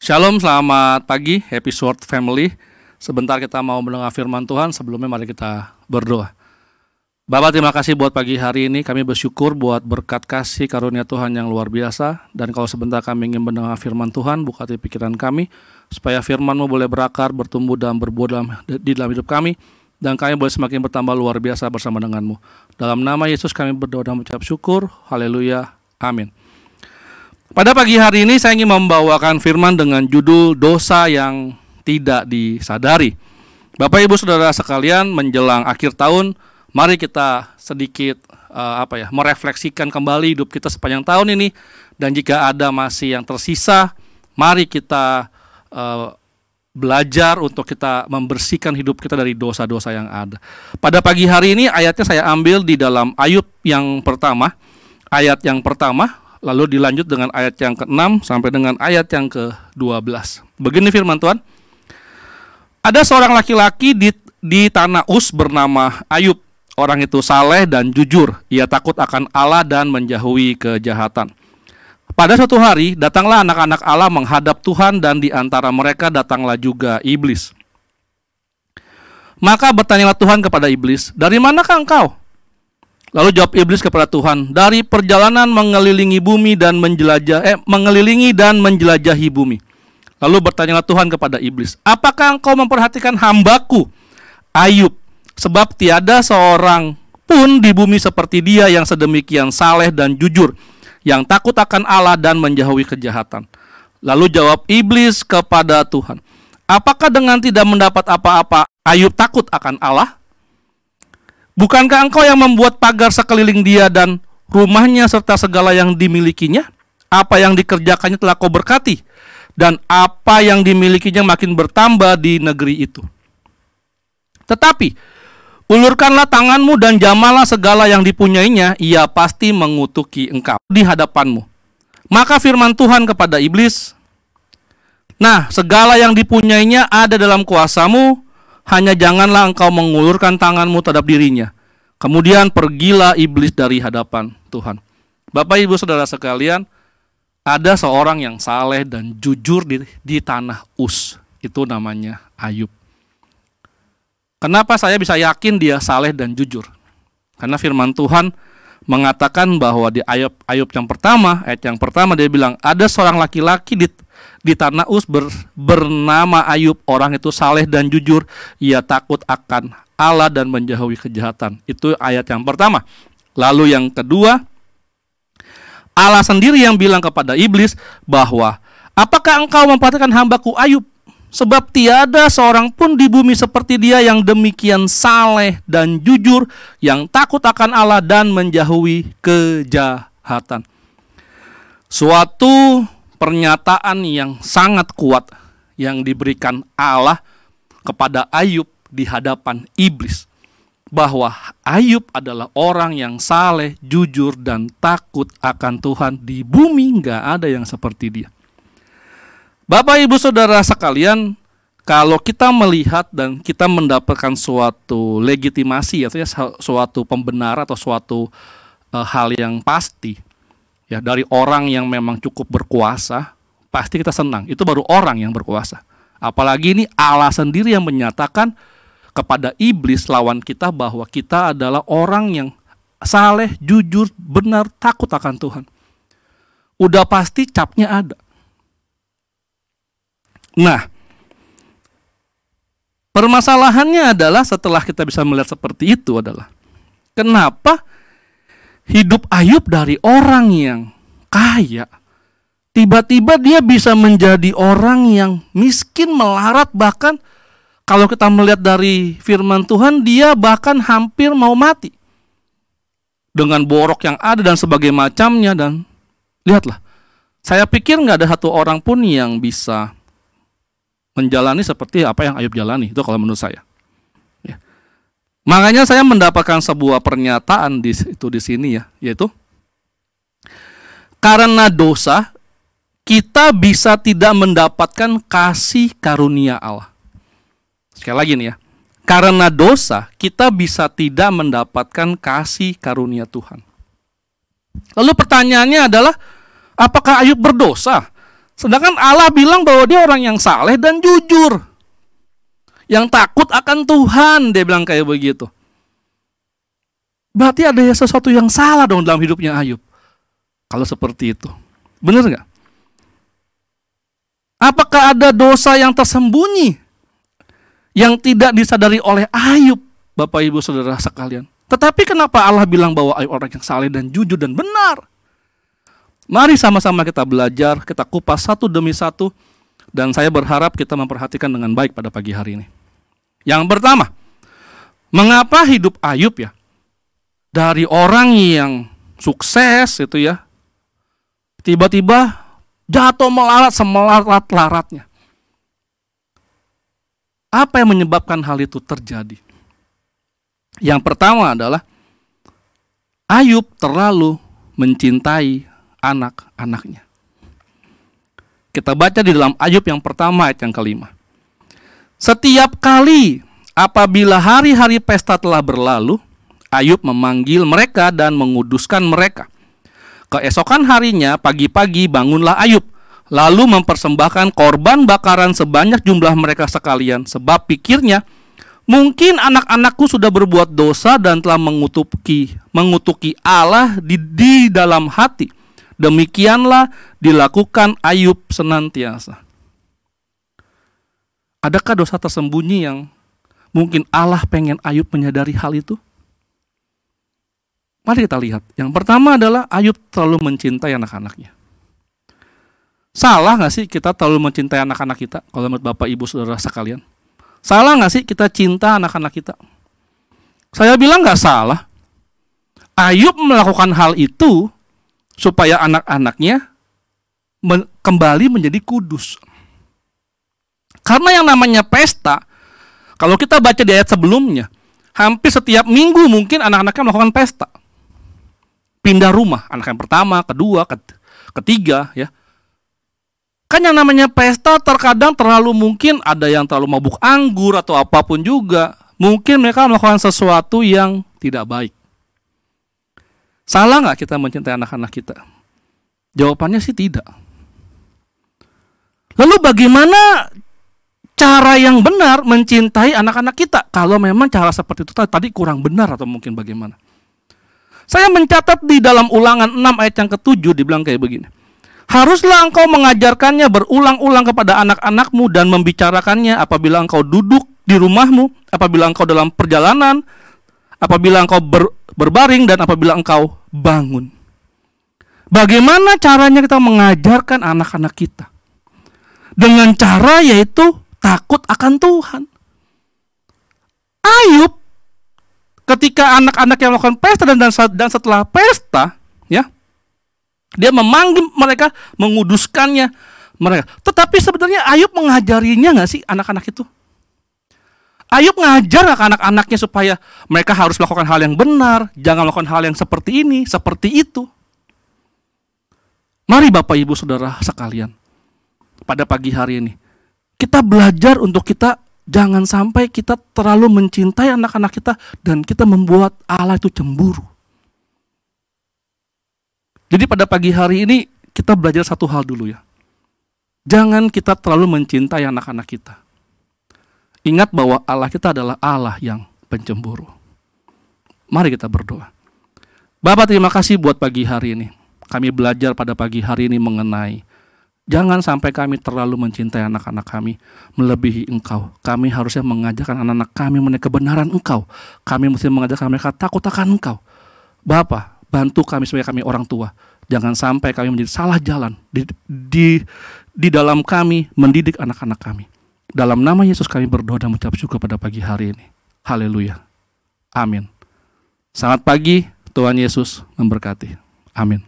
Shalom, selamat pagi, Happy Sword Family. Sebentar kita mau mendengar firman Tuhan, sebelumnya mari kita berdoa. Bapak, terima kasih buat pagi hari ini. Kami bersyukur buat berkat kasih karunia Tuhan yang luar biasa. Dan kalau sebentar kami ingin mendengar firman Tuhan, buka hati pikiran kami, supaya firman-Mu boleh berakar, bertumbuh dan berbuah di dalam hidup kami, dan kami boleh semakin bertambah luar biasa bersama dengan-Mu. Dalam nama Yesus kami berdoa dan mengucap syukur. Haleluya. Amin. Pada pagi hari ini saya ingin membawakan firman dengan judul dosa yang tidak disadari. Bapak Ibu Saudara sekalian, menjelang akhir tahun, mari kita sedikit merefleksikan kembali hidup kita sepanjang tahun ini. Dan jika ada masih yang tersisa, mari kita belajar untuk kita membersihkan hidup kita dari dosa-dosa yang ada. Pada pagi hari ini ayatnya saya ambil di dalam Ayub yang pertama. Ayat yang pertama, lalu dilanjut dengan ayat yang ke-6 sampai dengan ayat yang ke-12. Begini firman Tuhan. Ada seorang laki-laki di tanah Uz bernama Ayub. Orang itu saleh dan jujur. Ia takut akan Allah dan menjauhi kejahatan. Pada suatu hari, datanglah anak-anak Allah menghadap Tuhan, dan di antara mereka datanglah juga iblis. Maka bertanyalah Tuhan kepada iblis, "Dari manakah engkau?" Lalu jawab iblis kepada Tuhan, "Dari perjalanan mengelilingi dan menjelajahi bumi." Lalu bertanyalah Tuhan kepada iblis, "Apakah engkau memperhatikan hambaku Ayub? Sebab tiada seorang pun di bumi seperti dia yang sedemikian saleh dan jujur, yang takut akan Allah dan menjauhi kejahatan." Lalu jawab iblis kepada Tuhan, "Apakah dengan tidak mendapat apa-apa Ayub takut akan Allah? Bukankah engkau yang membuat pagar sekeliling dia dan rumahnya serta segala yang dimilikinya? Apa yang dikerjakannya telah kau berkati, dan apa yang dimilikinya makin bertambah di negeri itu. Tetapi ulurkanlah tanganmu dan jamalah segala yang dipunyainya, ia pasti mengutuki engkau di hadapanmu." Maka firman Tuhan kepada iblis, "Nah, segala yang dipunyainya ada dalam kuasamu, hanya janganlah engkau mengulurkan tanganmu terhadap dirinya." Kemudian pergilah iblis dari hadapan Tuhan. Bapak Ibu Saudara sekalian, ada seorang yang saleh dan jujur di tanah Uz. Itu namanya Ayub. Kenapa saya bisa yakin dia saleh dan jujur? Karena firman Tuhan mengatakan bahwa di Ayub yang pertama, ayat yang pertama dia bilang, ada seorang laki-laki di tanah Uz bernama Ayub. Orang itu saleh dan jujur, ia takut akan Allah dan menjauhi kejahatan. Itu ayat yang pertama. Lalu yang kedua, Allah sendiri yang bilang kepada iblis bahwa, "Apakah engkau memperhatikan hambaku Ayub? Sebab tiada seorang pun di bumi seperti dia yang demikian saleh dan jujur, yang takut akan Allah dan menjauhi kejahatan." Suatu pernyataan yang sangat kuat yang diberikan Allah kepada Ayub di hadapan iblis, bahwa Ayub adalah orang yang saleh, jujur, dan takut akan Tuhan. Di bumi nggak ada yang seperti dia. Bapak Ibu Saudara sekalian, kalau kita melihat dan kita mendapatkan suatu legitimasi, artinya suatu pembenaran atau suatu hal yang pasti, ya, dari orang yang memang cukup berkuasa, pasti kita senang. Itu baru orang yang berkuasa. Apalagi ini Allah sendiri yang menyatakan kepada iblis lawan kita bahwa kita adalah orang yang saleh, jujur, benar, takut akan Tuhan. Udah pasti capnya ada. Nah, permasalahannya adalah setelah kita bisa melihat seperti itu adalah, kenapa hidup Ayub dari orang yang kaya, tiba-tiba dia bisa menjadi orang yang miskin, melarat, bahkan kalau kita melihat dari firman Tuhan, dia bahkan hampir mau mati dengan borok yang ada dan sebagainya macamnya. Dan lihatlah, saya pikir nggak ada satu orang pun yang bisa menjalani seperti apa yang Ayub jalani. Itu kalau menurut saya. Ya. Makanya saya mendapatkan sebuah pernyataan di sini ya, yaitu karena dosa kita bisa tidak mendapatkan kasih karunia Allah. Sekali lagi nih ya, karena dosa kita bisa tidak mendapatkan kasih karunia Tuhan. Lalu pertanyaannya adalah, apakah Ayub berdosa? Sedangkan Allah bilang bahwa dia orang yang saleh dan jujur, yang takut akan Tuhan, dia bilang kayak begitu. Berarti ada sesuatu yang salah dong dalam hidupnya Ayub. Kalau seperti itu, benar nggak? Apakah ada dosa yang tersembunyi yang tidak disadari oleh Ayub, Bapak Ibu Saudara sekalian? Tetapi kenapa Allah bilang bahwa Ayub orang yang saleh dan jujur dan benar? Mari sama-sama kita belajar, kita kupas satu demi satu, dan saya berharap kita memperhatikan dengan baik pada pagi hari ini. Yang pertama, mengapa hidup Ayub ya, dari orang yang sukses itu ya, tiba-tiba jatuh melarat semelarat-laratnya. Apa yang menyebabkan hal itu terjadi? Yang pertama adalah Ayub terlalu mencintai anak-anaknya. Kita baca di dalam Ayub yang pertama ayat yang kelima. Setiap kali apabila hari-hari pesta telah berlalu, Ayub memanggil mereka dan menguduskan mereka. Keesokan harinya pagi-pagi bangunlah Ayub, lalu mempersembahkan korban bakaran sebanyak jumlah mereka sekalian, sebab pikirnya, mungkin anak-anakku sudah berbuat dosa dan telah mengutuki Allah di dalam hati. Demikianlah dilakukan Ayub senantiasa. Adakah dosa tersembunyi yang mungkin Allah pengen Ayub menyadari hal itu? Mari kita lihat. Yang pertama adalah Ayub terlalu mencintai anak-anaknya. Salah nggak sih kita terlalu mencintai anak-anak kita? Kalau menurut Bapak Ibu Saudara sekalian, salah nggak sih kita cinta anak-anak kita? Saya bilang nggak salah. Ayub melakukan hal itu supaya anak-anaknya kembali menjadi kudus. Karena yang namanya pesta, kalau kita baca di ayat sebelumnya, hampir setiap minggu mungkin anak-anaknya melakukan pesta. Pindah rumah, anak yang pertama, kedua, ketiga, ya. Kan yang namanya pesta terkadang terlalu mungkin ada yang terlalu mabuk anggur atau apapun juga. Mungkin mereka melakukan sesuatu yang tidak baik. Salah nggak kita mencintai anak-anak kita? Jawabannya sih tidak. Lalu bagaimana cara yang benar mencintai anak-anak kita? Kalau memang cara seperti itu tadi kurang benar atau mungkin bagaimana? Saya mencatat di dalam Ulangan 6 ayat yang ke-7 dibilang kayak begini. Haruslah engkau mengajarkannya berulang-ulang kepada anak-anakmu dan membicarakannya apabila engkau duduk di rumahmu, apabila engkau dalam perjalanan, apabila engkau berbaring, dan apabila engkau bangun. Bagaimana caranya kita mengajarkan anak-anak kita? Dengan cara yaitu takut akan Tuhan. Ayub ketika anak-anak yang melakukan pesta dan setelah pesta, ya, dia memanggil mereka, menguduskannya mereka. Tetapi sebenarnya Ayub mengajarinya nggak sih anak-anak itu? Ayub ngajar ke anak-anaknya supaya mereka harus melakukan hal yang benar, jangan melakukan hal yang seperti ini, seperti itu. Mari Bapak Ibu Saudara sekalian, pada pagi hari ini kita belajar untuk kita jangan sampai kita terlalu mencintai anak-anak kita dan kita membuat Allah itu cemburu. Jadi pada pagi hari ini kita belajar satu hal dulu ya. Jangan kita terlalu mencintai anak-anak kita. Ingat bahwa Allah kita adalah Allah yang pencemburu. Mari kita berdoa. Bapak, terima kasih buat pagi hari ini. Kami belajar pada pagi hari ini mengenai jangan sampai kami terlalu mencintai anak-anak kami melebihi Engkau. Kami harusnya mengajarkan anak-anak kami mengenai kebenaran Engkau. Kami mesti mengajarkan mereka takut akan Engkau. Bapak, bantu kami supaya kami orang tua. Jangan sampai kami menjadi salah jalan di dalam kami mendidik anak-anak kami. Dalam nama Yesus kami berdoa dan mengucap syukur pada pagi hari ini. Haleluya. Amin. Selamat pagi, Tuhan Yesus memberkati. Amin.